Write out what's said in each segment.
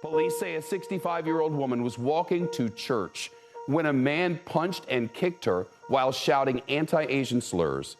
Police say a 65-year-old woman was walking to church when a man punched and kicked her while shouting anti-Asian slurs.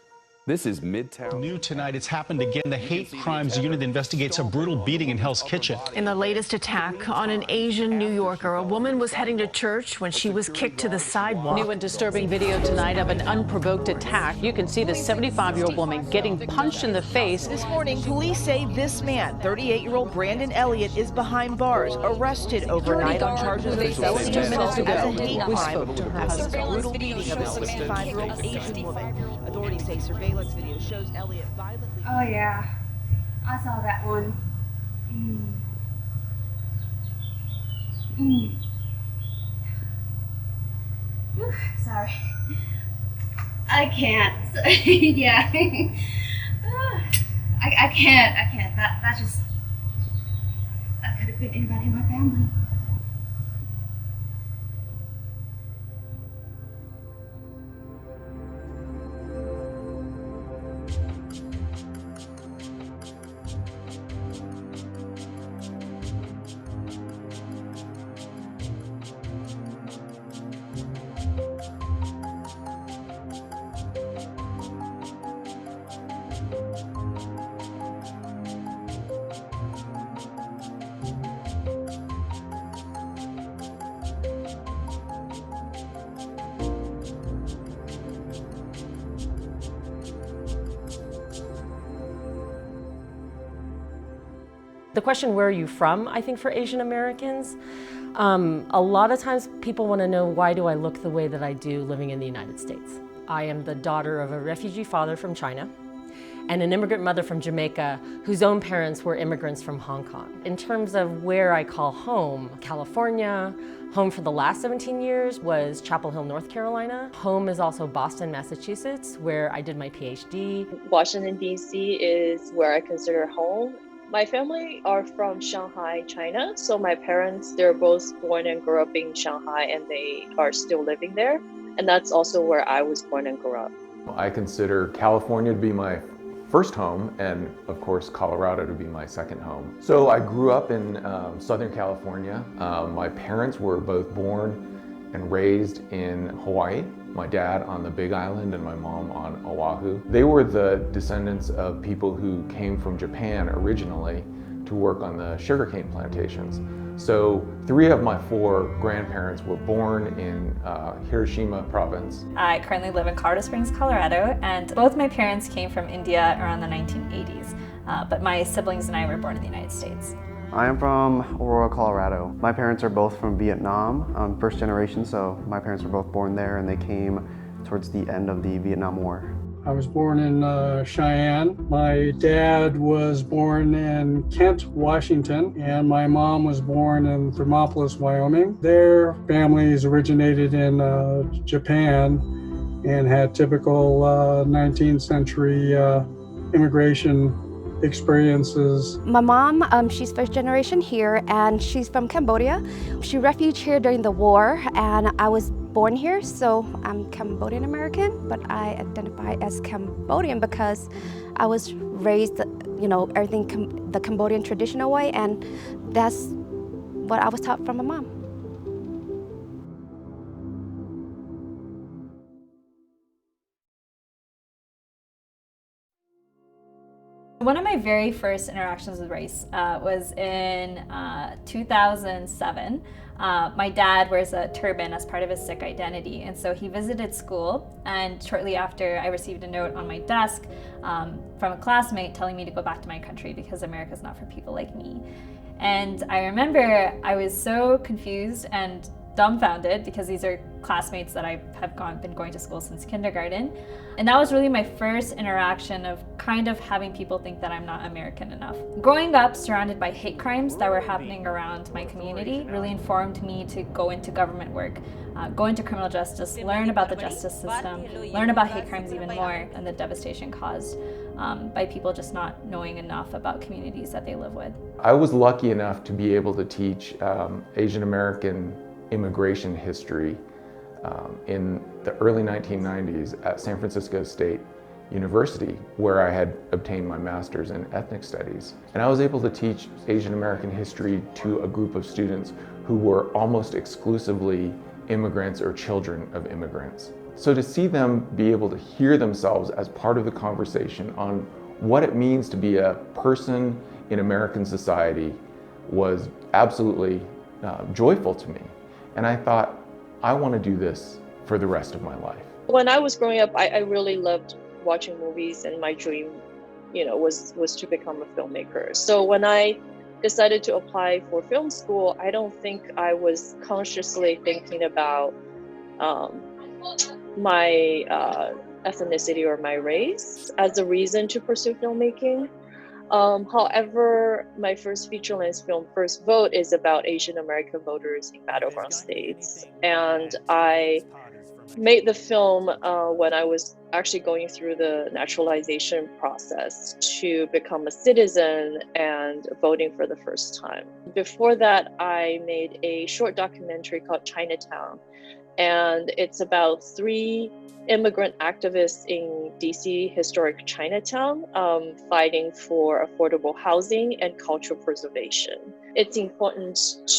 This is Midtown. New tonight, it's happened again. The hate crimes unit investigates a brutal beating in Hell's Kitchen. In the latest attack on an Asian New Yorker, a woman was heading to church when she was kicked to the sidewalk. New and disturbing video tonight of an unprovoked attack. You can see the 75-year-old woman getting punched in the face. This morning, police say this man, 38-year-old Brandon Elliott, is behind bars, arrested overnight on charges of felony assault as a hate crime after the brutal beating of a 65-year-old Asian woman. Authorities say surveillance video shows Elliott violently. Oh yeah, I saw that one. Whew, sorry. I can't. Yeah. I can't. That could have been anybody in my family. The question, where are you from, I think for Asian Americans, a lot of times people want to know, why do I look the way that I do living in the United States? I am the daughter of a refugee father from China and an immigrant mother from Jamaica whose own parents were immigrants from Hong Kong. In terms of where I call home, California, home for the last 17 years was Chapel Hill, North Carolina. Home is also Boston, Massachusetts, where I did my PhD. Washington, D.C. is where I consider home. My family are from Shanghai, China. So my parents, they're both born and grew up in Shanghai, and they are still living there. And that's also where I was born and grew up. I consider California to be my first home, and of course Colorado to be my second home. So I grew up in Southern California. My parents were both born and raised in Hawaii. My dad on the Big Island and my mom on Oahu. They were the descendants of people who came from Japan originally to work on the sugarcane plantations. So 3 of my 4 grandparents were born in Hiroshima province. I currently live in Colorado Springs, Colorado, and both my parents came from India around the 1980s, but my siblings and I were born in the United States. I am from Aurora, Colorado. My parents are both from Vietnam, first generation, so my parents were both born there and they came towards the end of the Vietnam War. I was born in Cheyenne. My dad was born in Kent, Washington, and my mom was born in Thermopolis, Wyoming. Their families originated in Japan and had typical 19th century immigration experiences. My mom, she's first generation here, and she's from Cambodia. She refuged here during the war, and I was born here, so I'm Cambodian American, but I identify as Cambodian because I was raised, everything the Cambodian traditional way, and that's what I was taught from my mom. One of my very first interactions with race was in 2007. My dad wears a turban as part of his Sikh identity, and so he visited school, and shortly after I received a note on my desk from a classmate telling me to go back to my country because America's not for people like me. And I remember I was so confused and dumbfounded because these are classmates that I have been going to school since kindergarten. And that was really my first interaction of kind of having people think that I'm not American enough. Growing up surrounded by hate crimes that were happening around my community really informed me to go into government work, go into criminal justice, learn about the justice system, learn about hate crimes even more, and the devastation caused by people just not knowing enough about communities that they live with. I was lucky enough to be able to teach Asian American immigration history in the early 1990s at San Francisco State University, where I had obtained my master's in ethnic studies. And I was able to teach Asian American history to a group of students who were almost exclusively immigrants or children of immigrants. So to see them be able to hear themselves as part of the conversation on what it means to be a person in American society was absolutely joyful to me. And I thought, I want to do this for the rest of my life. When I was growing up, I really loved watching movies, and my dream, was to become a filmmaker. So when I decided to apply for film school, I don't think I was consciously thinking about my ethnicity or my race as a reason to pursue filmmaking. However, my first feature-length film, First Vote, is about Asian American voters in battleground states. And I made the film when I was actually going through the naturalization process to become a citizen and voting for the first time. Before that, I made a short documentary called Chinatown. And it's about 3 immigrant activists in DC historic Chinatown fighting for affordable housing and cultural preservation. It's important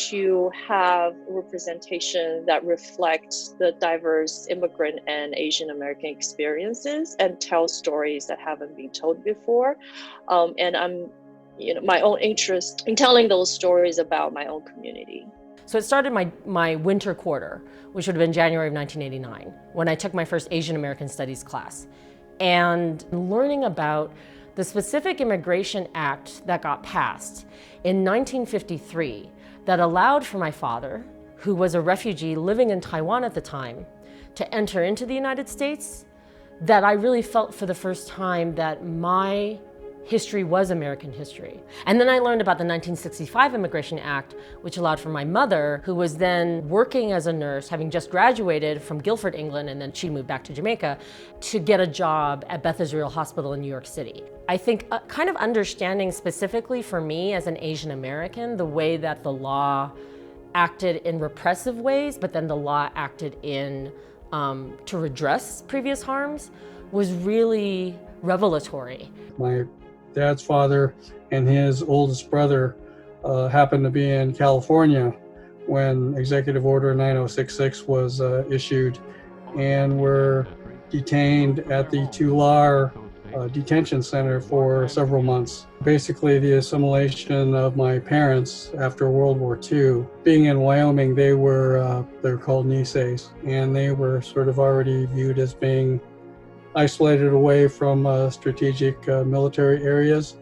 to have representation that reflects the diverse immigrant and Asian American experiences and tell stories that haven't been told before. And I'm, my own interest in telling those stories about my own community. So it started my winter quarter, which would have been January of 1989, when I took my first Asian American Studies class. And learning about the specific Immigration Act that got passed in 1953 that allowed for my father, who was a refugee living in Taiwan at the time, to enter into the United States, that I really felt for the first time that my history was American history. And then I learned about the 1965 Immigration Act, which allowed for my mother, who was then working as a nurse, having just graduated from Guilford, England, and then she moved back to Jamaica, to get a job at Beth Israel Hospital in New York City. I think kind of understanding specifically for me as an Asian American, the way that the law acted in repressive ways, but then the law acted in to redress previous harms, was really revelatory. My dad's father and his oldest brother happened to be in California when Executive Order 9066 was issued, and were detained at the Tular detention center for several months. Basically, the assimilation of my parents after World War II. Being in Wyoming, they're called Niseis, and they were sort of already viewed as being isolated away from strategic military areas.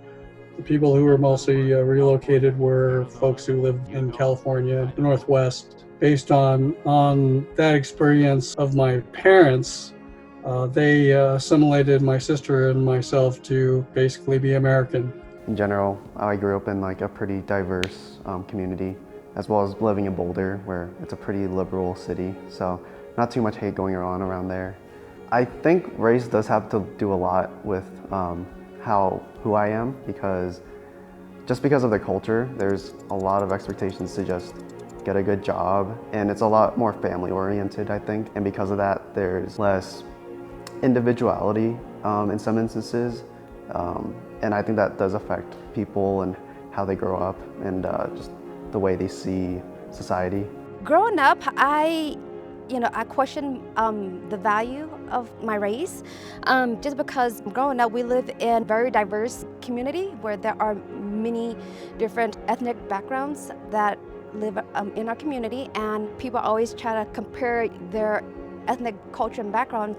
The people who were mostly relocated were folks who lived in California, the Northwest. Based on that experience of my parents, they assimilated my sister and myself to basically be American. In general, I grew up in like a pretty diverse community, as well as living in Boulder, where it's a pretty liberal city, so not too much hate going on around there. I think race does have to do a lot with who I am, because of the culture, there's a lot of expectations to just get a good job, and it's a lot more family oriented, I think. And because of that, there's less individuality in some instances. And I think that does affect people and how they grow up, and just the way they see society. Growing up, I question the value of my race, just because growing up we live in a very diverse community where there are many different ethnic backgrounds that live in our community, and people always try to compare their ethnic culture and background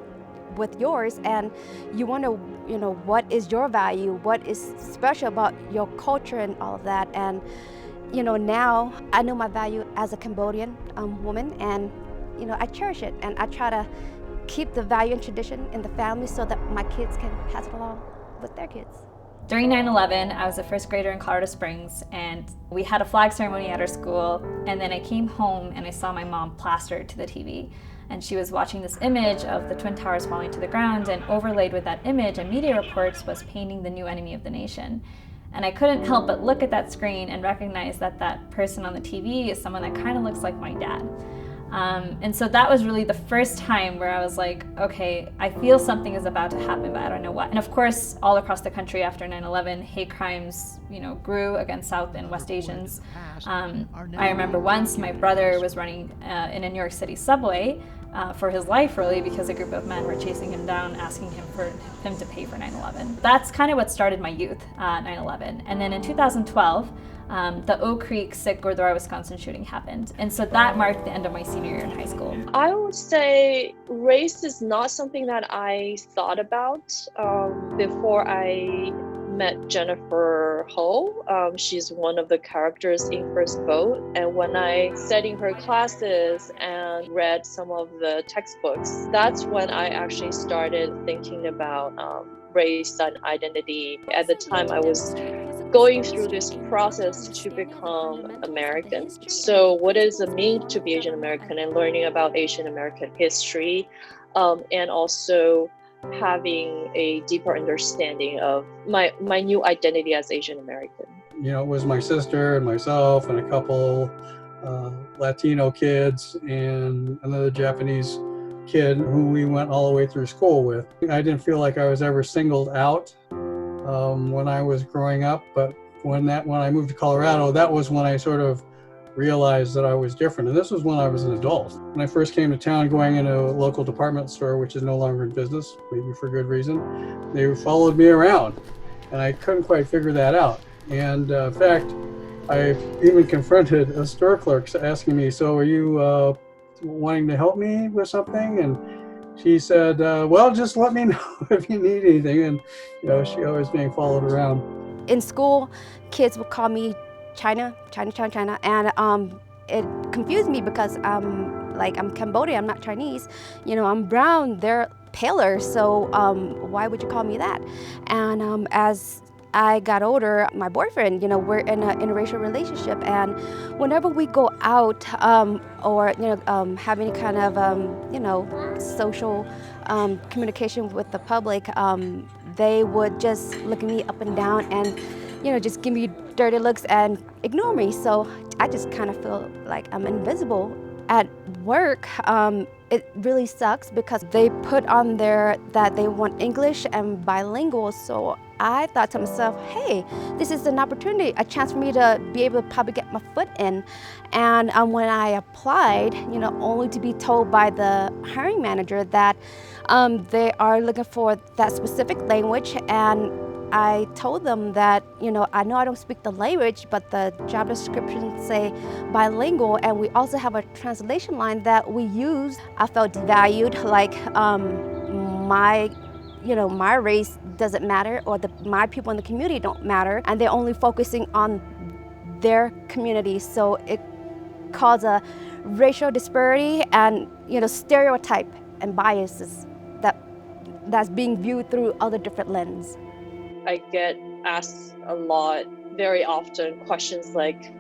with yours, and you wonder, what is your value, what is special about your culture and all of that. And now I know my value as a Cambodian woman, and I cherish it, and I try to keep the value and tradition in the family so that my kids can pass it along with their kids. During 9/11, I was a first grader in Colorado Springs, and we had a flag ceremony at our school, and then I came home and I saw my mom plastered to the TV, and she was watching this image of the Twin Towers falling to the ground, and overlaid with that image and media reports was painting the new enemy of the nation. And I couldn't help but look at that screen and recognize that that person on the TV is someone that kind of looks like my dad. And so that was really the first time where I was like, okay, I feel something is about to happen, but I don't know what. And of course, all across the country after 9/11, hate crimes, grew against South and West Asians. I remember once my brother was running in a New York City subway for his life, really, because a group of men were chasing him down, asking him to pay for 9/11. That's kind of what started my youth, 9/11. And then in 2012, the Oak Creek Sikh Gurdwara, Wisconsin shooting happened. And so that marked the end of my senior year in high school. I would say race is not something that I thought about before I met Jennifer Ho. She's one of the characters in First Boat. And when I sat in her classes and read some of the textbooks, that's when I actually started thinking about race and identity. At the time, I was going through this process to become American. So what does it mean to be Asian American, and learning about Asian American history, and also having a deeper understanding of my new identity as Asian American. It was my sister and myself and a couple Latino kids and another Japanese kid who we went all the way through school with. I didn't feel like I was ever singled out when I was growing up, but when I moved to Colorado, that was when I sort of realized that I was different. And this was when I was an adult. When I first came to town, going into a local department store, which is no longer in business, maybe for good reason, they followed me around, and I couldn't quite figure that out. And in fact, I even confronted a store clerk asking me, "So are you wanting to help me with something?" And she said, "Well, just let me know if you need anything." And she always being followed around. In school, kids would call me China, and it confused me because I'm Cambodian, I'm not Chinese. I'm brown, they're paler, so why would you call me that? And as I got older, my boyfriend, we're in an interracial relationship, and whenever we go out or have any kind of social communication with the public, they would just look at me up and down and just give me dirty looks and ignore me. So I just kind of feel like I'm invisible. At work, it really sucks because they put on there that they want English and bilingual. So I thought to myself, hey, this is an opportunity, a chance for me to be able to probably get my foot in. And when I applied, only to be told by the hiring manager that they are looking for that specific language. And I told them that, I know I don't speak the language, but the job description say bilingual, and we also have a translation line that we use. I felt devalued, like my race doesn't matter, or my people in the community don't matter, and they're only focusing on their community. So it caused a racial disparity and stereotype and biases that's being viewed through other different lenses. I get asked a lot, very often, questions like,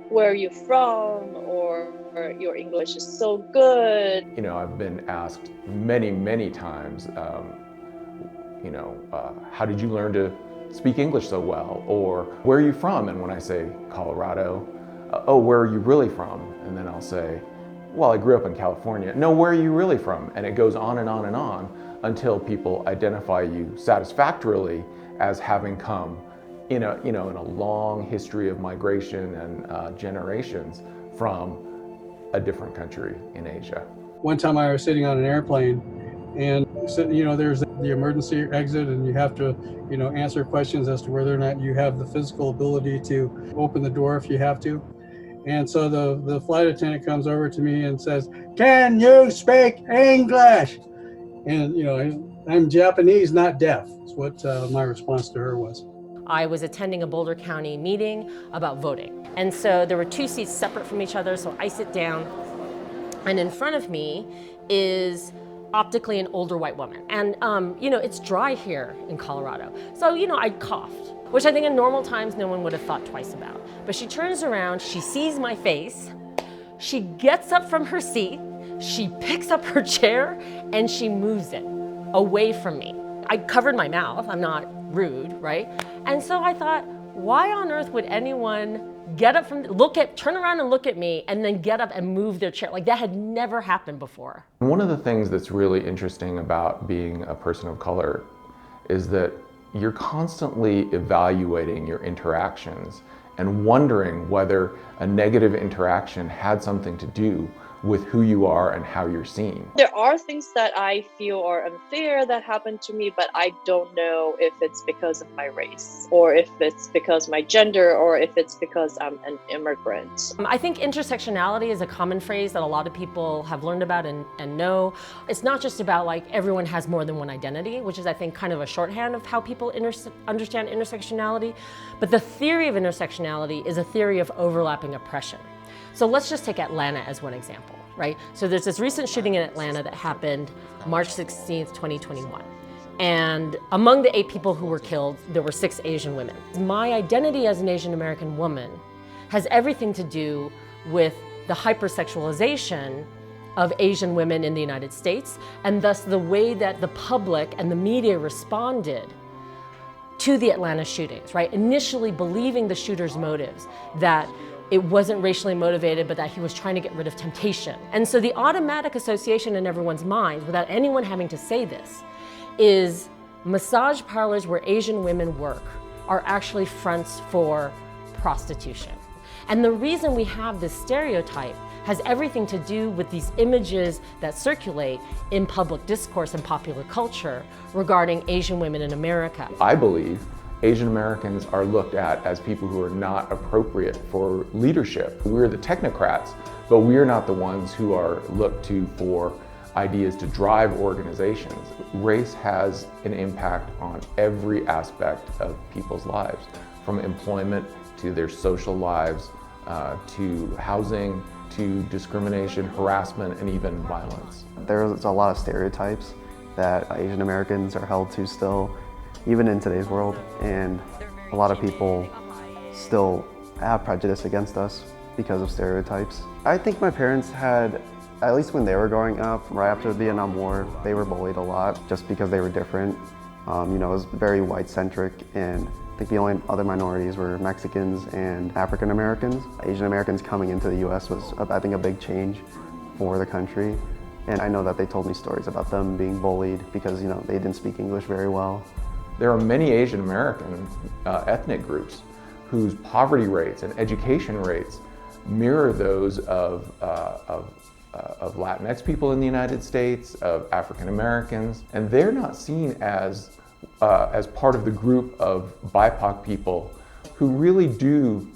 where are you from? Or your English is so good. I've been asked many, many times, how did you learn to speak English so well? Or where are you from? And when I say Colorado, oh, where are you really from? And then I'll say, well, I grew up in California. No, where are you really from? And it goes on and on and on until people identify you satisfactorily as having come in a long history of migration and generations from a different country in Asia. One time I was sitting on an airplane, and there's the emergency exit, and you have to answer questions as to whether or not you have the physical ability to open the door if you have to. And so the flight attendant comes over to me and says, "Can you speak English?" And I'm Japanese, not deaf. That's what my response to her was. I was attending a Boulder County meeting about voting. And so there were two seats separate from each other, so I sit down, and in front of me is optically an older white woman. And it's dry here in Colorado. So, I coughed, which I think in normal times no one would have thought twice about. But she turns around, she sees my face, she gets up from her seat, she picks up her chair, and she moves it away from me. I covered my mouth, I'm not rude, right? And so I thought, why on earth would anyone turn around and look at me, and then get up and move their chair. Like, that had never happened before. One of the things that's really interesting about being a person of color is that you're constantly evaluating your interactions and wondering whether a negative interaction had something to do with who you are and how you're seen. There are things that I feel are unfair that happen to me, but I don't know if it's because of my race, or if it's because of my gender, or if it's because I'm an immigrant. I think intersectionality is a common phrase that a lot of people have learned about and know. It's not just about like everyone has more than one identity, which is I think kind of a shorthand of how people understand intersectionality. But the theory of intersectionality is a theory of overlapping oppression. So let's just take Atlanta as one example, right? So there's this recent shooting in Atlanta that happened March 16th, 2021. And among the 8 people who were killed, there were 6 Asian women. My identity as an Asian American woman has everything to do with the hypersexualization of Asian women in the United States, and thus the way that the public and the media responded to the Atlanta shootings, right? Initially believing the shooter's motives, that it wasn't racially motivated, but that he was trying to get rid of temptation. And so the automatic association in everyone's mind, without anyone having to say this, is massage parlors where Asian women work are actually fronts for prostitution. And the reason we have this stereotype has everything to do with these images that circulate in public discourse and popular culture regarding Asian women in America. I believe Asian Americans are looked at as people who are not appropriate for leadership. We're the technocrats, but we're not the ones who are looked to for ideas to drive organizations. Race has an impact on every aspect of people's lives, from employment to their social lives, to housing, to discrimination, harassment, and even violence. There's a lot of stereotypes that Asian Americans are held to still, even in today's world, and a lot of people still have prejudice against us because of stereotypes. I think my parents had, at least when they were growing up, right after the Vietnam War, they were bullied a lot just because they were different. You know, it was very white-centric, and I think the only other minorities were Mexicans and African Americans. Asian Americans coming into the US was, I think, a big change for the country. And I know that they told me stories about them being bullied because, you know, they didn't speak English very well. There are many Asian American ethnic groups whose poverty rates and education rates mirror those of Latinx people in the United States, of African Americans, and they're not seen as part of the group of BIPOC people who really do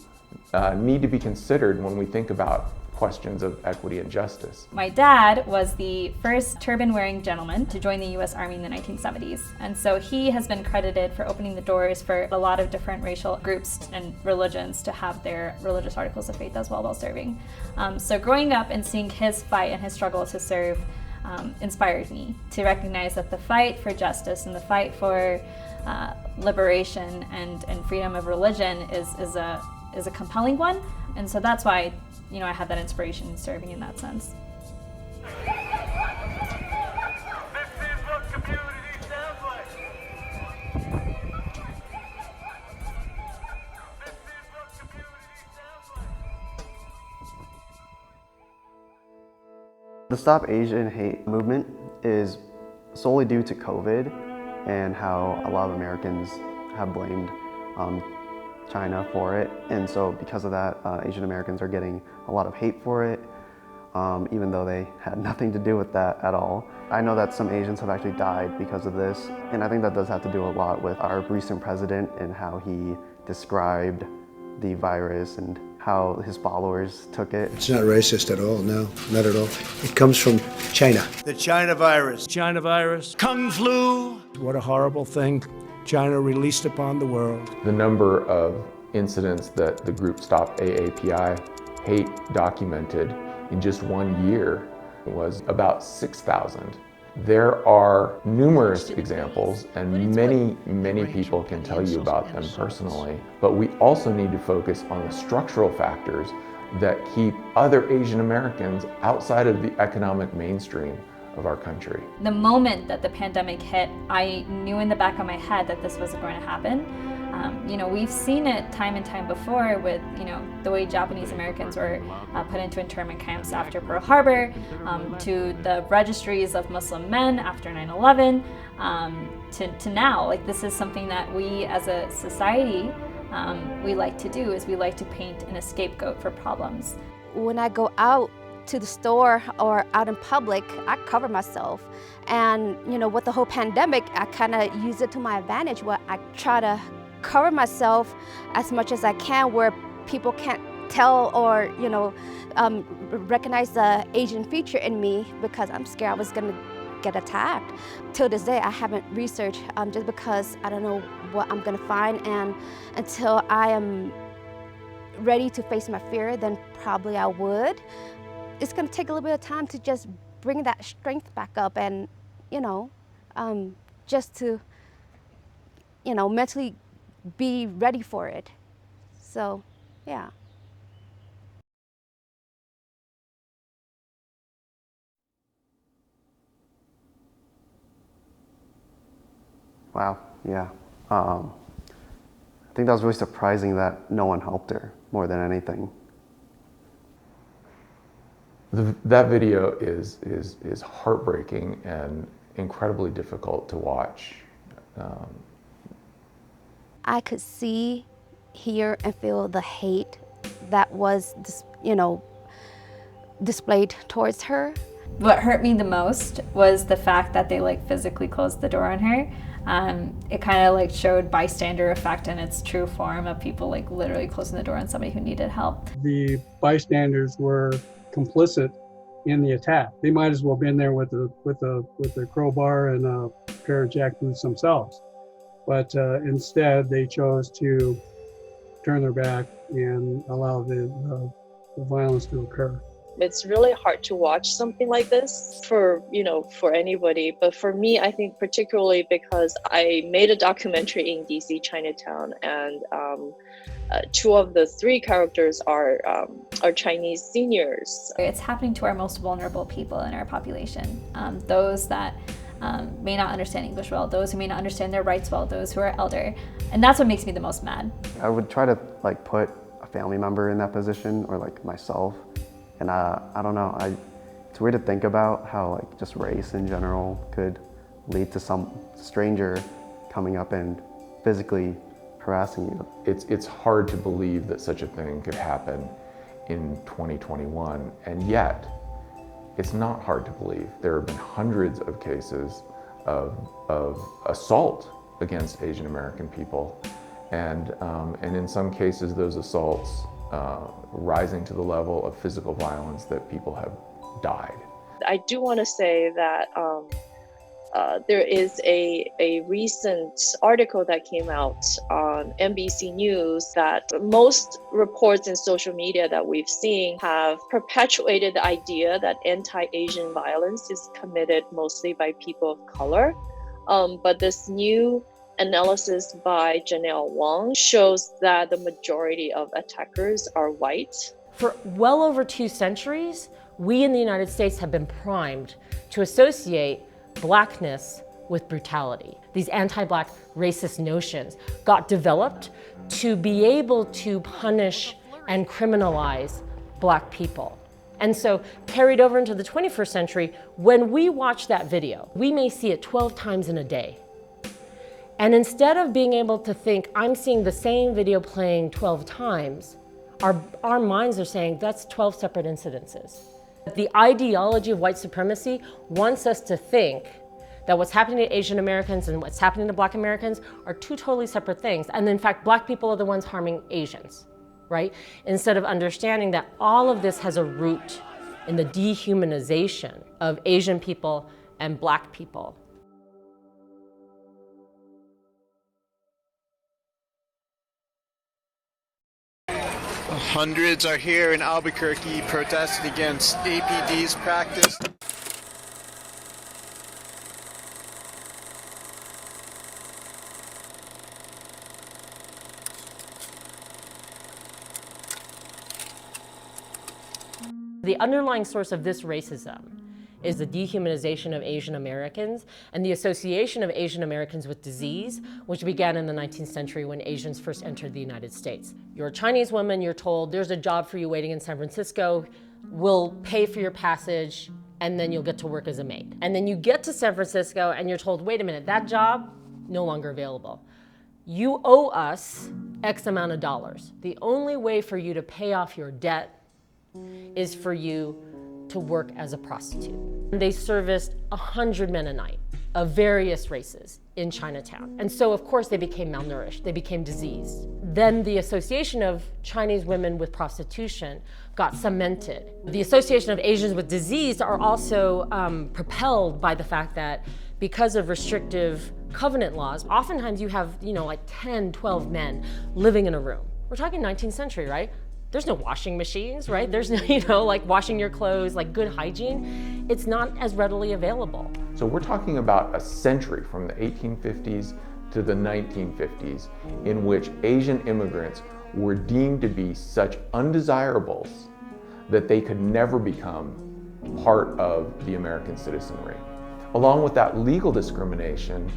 need to be considered when we think about questions of equity and justice. My dad was the first turban-wearing gentleman to join the US Army in the 1970s, and so he has been credited for opening the doors for a lot of different racial groups and religions to have their religious articles of faith as well while serving. So growing up and seeing his fight and his struggle to serve inspired me to recognize that the fight for justice and the fight for liberation and freedom of religion is a compelling one, and so that's why, you know, I have that inspiration in serving in that sense. The Stop Asian Hate movement is solely due to COVID and how a lot of Americans have blamed China for it, and so because of that, Asian Americans are getting a lot of hate for it, even though they had nothing to do with that at all. I know that some Asians have actually died because of this, and I think that does have to do a lot with our recent president and how he described the virus and how his followers took it. It's not racist at all, no, not at all. It comes from China. The China virus. China virus. Kung flu. What a horrible thing China released upon the world. The number of incidents that the group Stop AAPI Hate documented in just 1 year was about 6,000. There are numerous examples, and many people can tell you about them personally, but we also need to focus on the structural factors that keep other Asian Americans outside of the economic mainstream of our country. The moment that the pandemic hit, I knew in the back of my head that this was going to happen. You know, we've seen it time and time before with, you know, the way Japanese Americans were put into internment camps after Pearl Harbor, to the registries of Muslim men after 9/11, to now. Like, this is something that we as a society, we like to do, is we like to paint in a scapegoat for problems. When I go out to the store or out in public, I cover myself. And, you know, with the whole pandemic, I kind of use it to my advantage where I try to cover myself as much as I can where people can't tell or, you know, recognize the Asian feature in me because I'm scared I was gonna get attacked. Till this day, I haven't researched just because I don't know what I'm gonna find, and until I am ready to face my fear, then probably I would. It's gonna take a little bit of time to just bring that strength back up and, you know, just to, you know, mentally be ready for it. So, yeah. Wow, yeah. I think that was really surprising that no one helped her more than anything. That video is heartbreaking and incredibly difficult to watch. I could see, hear, and feel the hate that was, you know, displayed towards her. What hurt me the most was the fact that they like physically closed the door on her. It kind of like showed bystander effect in its true form of people like literally closing the door on somebody who needed help. The bystanders were complicit in the attack. They might as well have been there with a crowbar and a pair of jackboots themselves. But instead, they chose to turn their back and allow the violence to occur. It's really hard to watch something like this for, you know, for anybody. But for me, I think particularly because I made a documentary in DC, Chinatown, and two of the three characters are Chinese seniors. It's happening to our most vulnerable people in our population. Those that may not understand English well, those who may not understand their rights well, those who are elder. And that's what makes me the most mad. I would try to like put a family member in that position or like myself. And I don't know, it's weird to think about how like just race in general could lead to some stranger coming up and physically harassing you. It's hard to believe that such a thing could happen in 2021, and yet it's not hard to believe. There have been hundreds of cases of assault against Asian American people, and in some cases those assaults rising to the level of physical violence that people have died. I do want to say that there is a recent article that came out on NBC News that most reports in social media that we've seen have perpetuated the idea that anti-Asian violence is committed mostly by people of color. But this new analysis by Janelle Wong shows that the majority of attackers are white. For well over 2 centuries, we in the United States have been primed to associate blackness with brutality. These anti-black racist notions got developed to be able to punish and criminalize black people. And so carried over into the 21st century, when we watch that video, we may see it 12 times in a day. And instead of being able to think, I'm seeing the same video playing 12 times, our minds are saying that's 12 separate incidences. The ideology of white supremacy wants us to think that what's happening to Asian Americans and what's happening to Black Americans are two totally separate things. And in fact, Black people are the ones harming Asians, right? Instead of understanding that all of this has a root in the dehumanization of Asian people and Black people. Hundreds are here in Albuquerque protesting against APD's practice. The underlying source of this racism is the dehumanization of Asian Americans and the association of Asian Americans with disease, which began in the 19th century when Asians first entered the United States. You're a Chinese woman, you're told there's a job for you waiting in San Francisco, we'll pay for your passage, and then you'll get to work as a maid. And then you get to San Francisco and you're told, wait a minute, that job, no longer available. You owe us X amount of dollars. The only way for you to pay off your debt is for you to work as a prostitute. They serviced 100 men a night of various races in Chinatown. And so of course they became malnourished, they became diseased. Then the association of Chinese women with prostitution got cemented. The association of Asians with disease are also propelled by the fact that because of restrictive covenant laws, oftentimes you have, like 10, 12 men living in a room. We're talking 19th century, right? There's no washing machines, right? There's no, like washing your clothes, like good hygiene. It's not as readily available. So we're talking about a century from the 1850s to the 1950s in which Asian immigrants were deemed to be such undesirables that they could never become part of the American citizenry. Along with that legal discrimination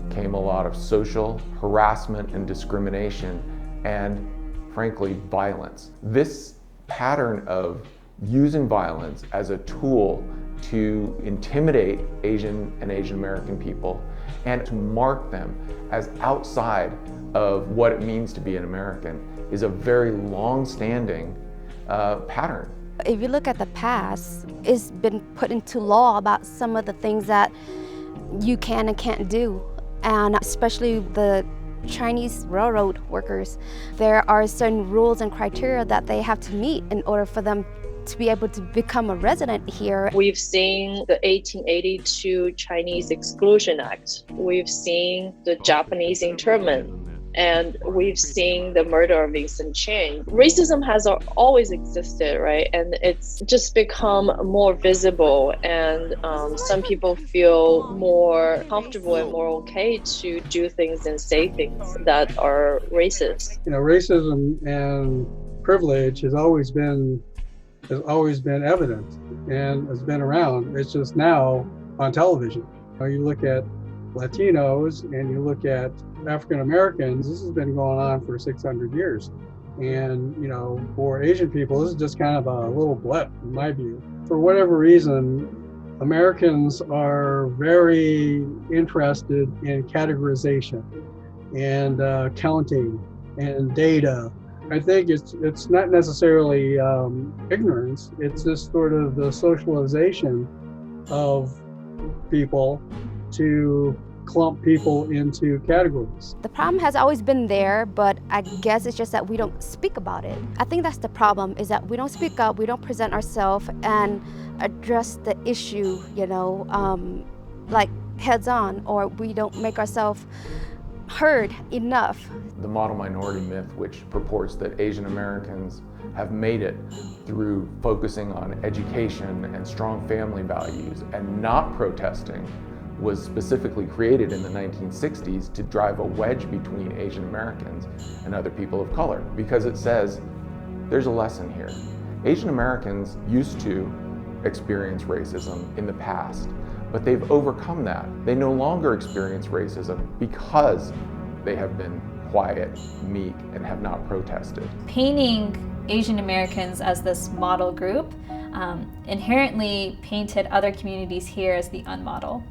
came a lot of social harassment and discrimination and, frankly, violence. This pattern of using violence as a tool to intimidate Asian and Asian American people and to mark them as outside of what it means to be an American is a very long-standing pattern. If you look at the past, it's been put into law about some of the things that you can and can't do. And especially the Chinese railroad workers, there are certain rules and criteria that they have to meet in order for them to be able to become a resident here. We've seen the 1882 Chinese Exclusion Act. We've seen the Japanese internment. And we've seen the murder of Vincent Chin. Racism has always existed, right? And it's just become more visible, and some people feel more comfortable and more okay to do things and say things that are racist. Racism and privilege has always been evident and has been around. It's just now on television. You look at Latinos and you look at African Americans, this has been going on for 600 years. And, for Asian people, this is just kind of a little blip, in my view. For whatever reason, Americans are very interested in categorization and counting and data. I think it's not necessarily ignorance, it's just sort of the socialization of people to clump people into categories. The problem has always been there, but I guess it's just that we don't speak about it. I think that's the problem, is that we don't speak up, we don't present ourselves and address the issue, like heads on, or we don't make ourselves heard enough. The model minority myth, which purports that Asian Americans have made it through focusing on education and strong family values and not protesting, was specifically created in the 1960s to drive a wedge between Asian Americans and other people of color, because it says there's a lesson here. Asian Americans used to experience racism in the past, but they've overcome that. They no longer experience racism because they have been quiet, meek, and have not protested. Painting Asian Americans as this model group inherently painted other communities here as the unmodel.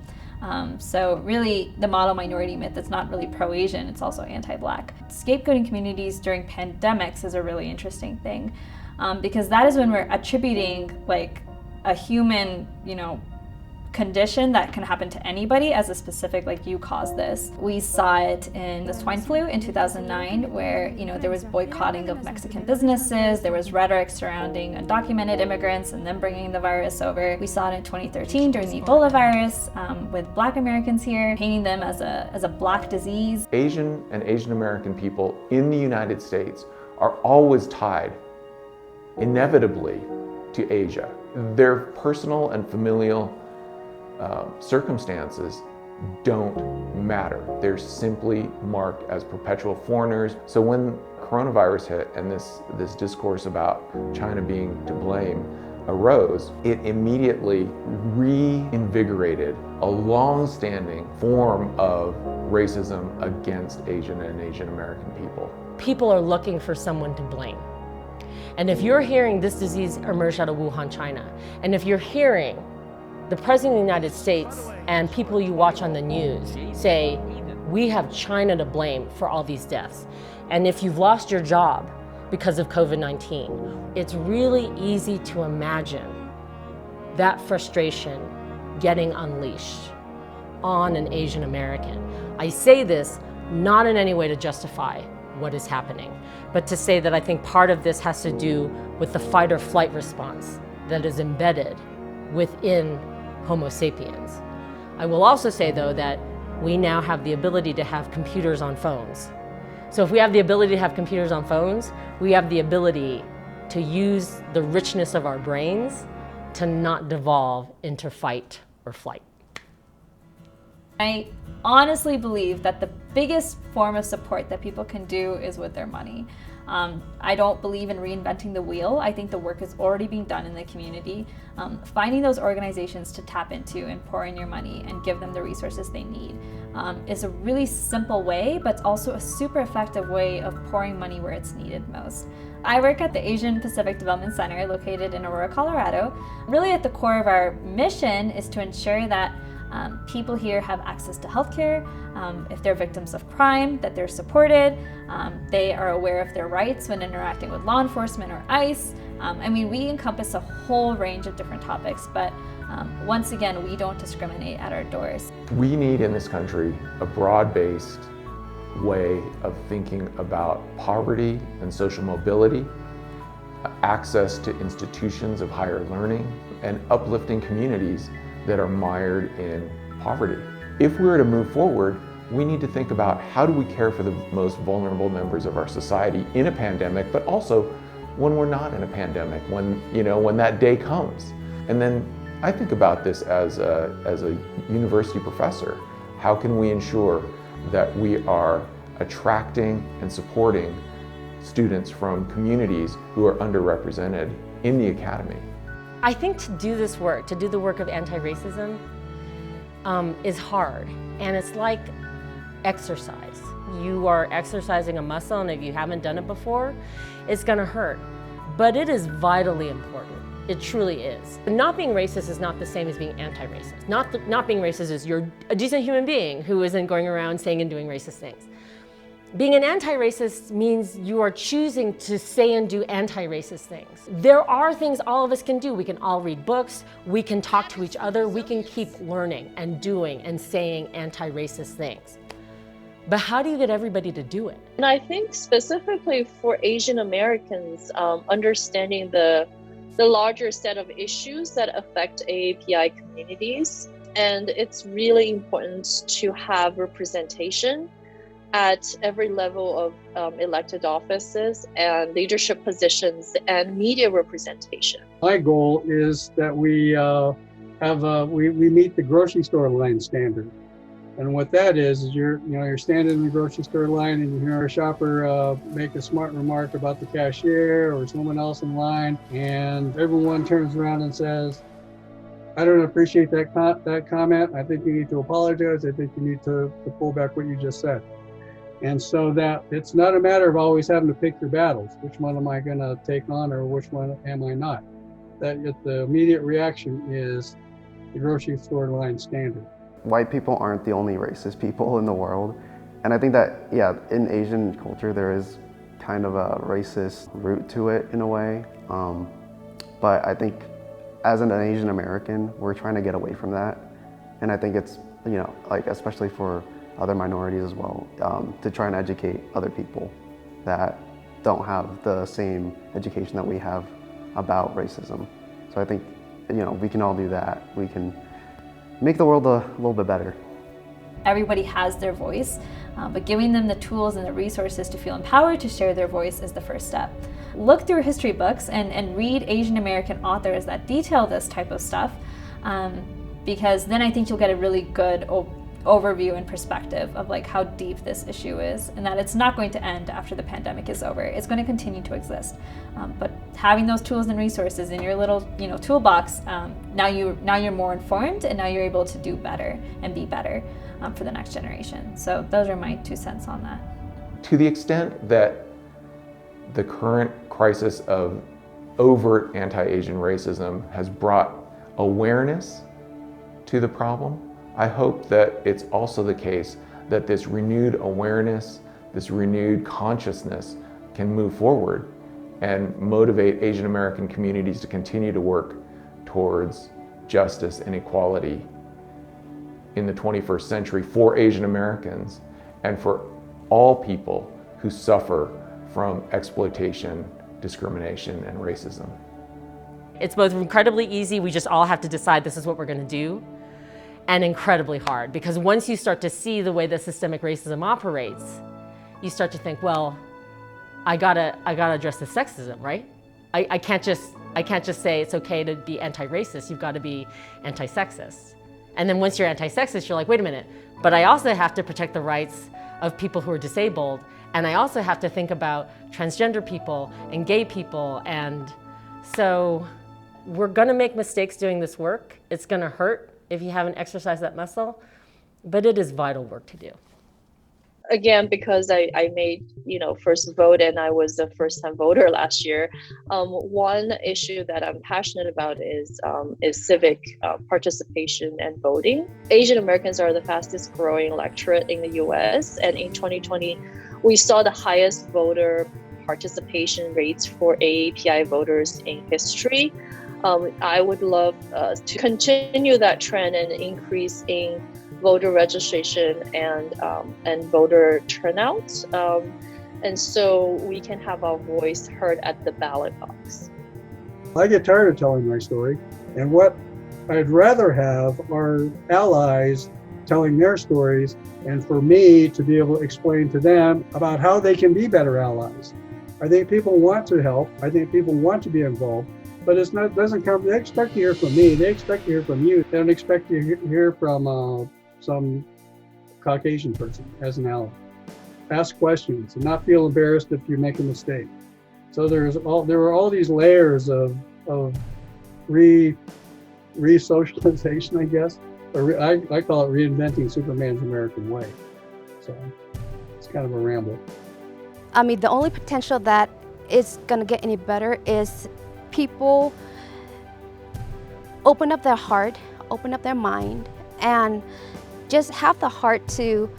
So really, the model minority myth, it's not really pro-Asian, it's also anti-Black. Scapegoating communities during pandemics is a really interesting thing, because that is when we're attributing like a human, condition that can happen to anybody as a specific, like, you caused this. We saw it in the swine flu in 2009, where there was boycotting of Mexican businesses, there was rhetoric surrounding undocumented immigrants and them bringing the virus over. We saw it in 2013 during the Ebola virus with Black Americans here, painting them as a Black disease. Asian and Asian American people in the United States are always tied, inevitably, to Asia. Their personal and familial circumstances don't matter. They're simply marked as perpetual foreigners. So when coronavirus hit and this discourse about China being to blame, arose, it immediately reinvigorated a long-standing form of racism against Asian and Asian American people. People are looking for someone to blame. And if you're hearing this disease emerged out of Wuhan, China, and if you're hearing the President of the United States and people you watch on the news say, we have China to blame for all these deaths, and if you've lost your job because of COVID-19, it's really easy to imagine that frustration getting unleashed on an Asian American. I say this not in any way to justify what is happening, but to say that I think part of this has to do with the fight or flight response that is embedded within Homo sapiens. I will also say, though, that we now have the ability to have computers on phones. So if we have the ability to have computers on phones, we have the ability to use the richness of our brains to not devolve into fight or flight. I honestly believe that the biggest form of support that people can do is with their money. I don't believe in reinventing the wheel. I think the work is already being done in the community. Finding those organizations to tap into and pour in your money and give them the resources they need is a really simple way, but it's also a super effective way of pouring money where it's needed most. I work at the Asian Pacific Development Center located in Aurora, Colorado. Really at the core of our mission is to ensure that people here have access to healthcare. If they're victims of crime, that they're supported. They are aware of their rights when interacting with law enforcement or ICE. I mean, we encompass a whole range of different topics, but once again, we don't discriminate at our doors. We need in this country a broad-based way of thinking about poverty and social mobility, access to institutions of higher learning, and uplifting communities that are mired in poverty. If we're to move forward, we need to think about how do we care for the most vulnerable members of our society in a pandemic, but also when we're not in a pandemic, when that day comes. And then I think about this as a university professor. How can we ensure that we are attracting and supporting students from communities who are underrepresented in the academy? I think to do this work, to do the work of anti-racism, is hard. And it's like exercise. You are exercising a muscle, and if you haven't done it before, it's gonna hurt. But it is vitally important. It truly is. Not being racist is not the same as being anti-racist. Not being racist is you're a decent human being who isn't going around saying and doing racist things. Being an anti-racist means you are choosing to say and do anti-racist things. There are things all of us can do. We can all read books, we can talk to each other, we can keep learning and doing and saying anti-racist things. But how do you get everybody to do it? And I think specifically for Asian Americans, understanding the larger set of issues that affect AAPI communities, and it's really important to have representation at every level of elected offices and leadership positions and media representation. My goal is that we meet the grocery store line standard. And what that is you're standing in the grocery store line and you hear a shopper make a smart remark about the cashier or someone else in line, and everyone turns around and says, I don't appreciate that comment. I think you need to apologize. I think you need to pull back what you just said. And so that it's not a matter of always having to pick your battles. Which one am I going to take on or which one am I not? That the immediate reaction is the grocery store line standard. White people aren't the only racist people in the world. And I think that, yeah, in Asian culture, there is kind of a racist root to it in a way. But I think as an Asian American, we're trying to get away from that. And I think it's, especially for other minorities as well, to try and educate other people that don't have the same education that we have about racism. So I think, we can all do that. We can make the world a little bit better. Everybody has their voice, but giving them the tools and the resources to feel empowered to share their voice is the first step. Look through history books and read Asian American authors that detail this type of stuff, because then I think you'll get a really good overview and perspective of like how deep this issue is, and that it's not going to end after the pandemic is over. It's going to continue to exist, but having those tools and resources in your little toolbox, now you're more informed, and now you're able to do better and be better for the next generation. So those are my 2 cents on that. To the extent that the current crisis of overt anti-Asian racism has brought awareness to the problem, I hope that it's also the case that this renewed awareness, this renewed consciousness can move forward and motivate Asian American communities to continue to work towards justice and equality in the 21st century for Asian Americans and for all people who suffer from exploitation, discrimination, and racism. It's both incredibly easy, we just all have to decide this is what we're going to do, and incredibly hard, because once you start to see the way that systemic racism operates, you start to think, well, I gotta address the sexism, right? I can't just say it's okay to be anti-racist, you've got to be anti-sexist. And then once you're anti-sexist, you're like, wait a minute, but I also have to protect the rights of people who are disabled, and I also have to think about transgender people and gay people, and so we're gonna make mistakes doing this work. It's gonna hurt if you haven't exercised that muscle, but it is vital work to do. Again, because I made, first vote, and I was a first-time voter last year. One issue that I'm passionate about is civic participation and voting. Asian Americans are the fastest growing electorate in the U.S., and in 2020, we saw the highest voter participation rates for AAPI voters in history. I would love to continue that trend and increase in voter registration and voter turnout, and so we can have our voice heard at the ballot box. I get tired of telling my story, and what I'd rather have are allies telling their stories, and for me to be able to explain to them about how they can be better allies. I think people want to help. I think people want to be involved, but doesn't come. They expect to hear from me. They expect to hear from you. They don't expect to hear from some Caucasian person as an ally. Ask questions and not feel embarrassed if you make a mistake. So there were all these layers of re-socialization, I guess. Or I call it reinventing Superman's American way. So it's kind of a ramble. I mean, the only potential that is gonna get any better is people open up their heart, open up their mind, and just have the heart to,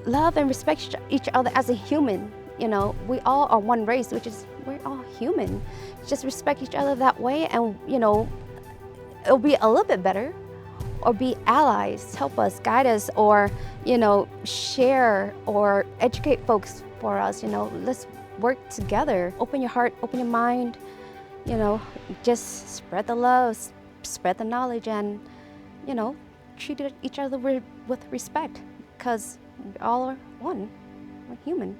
love and respect each other as a human. We all are one race, which is we're all human. Just respect each other that way, and it'll be a little bit better. Or be allies, help us, guide us, or share or educate folks for us. Let's work together. Open your heart, open your mind. Just spread the love, spread the knowledge, and treat each other with respect, because we all are one. We're human.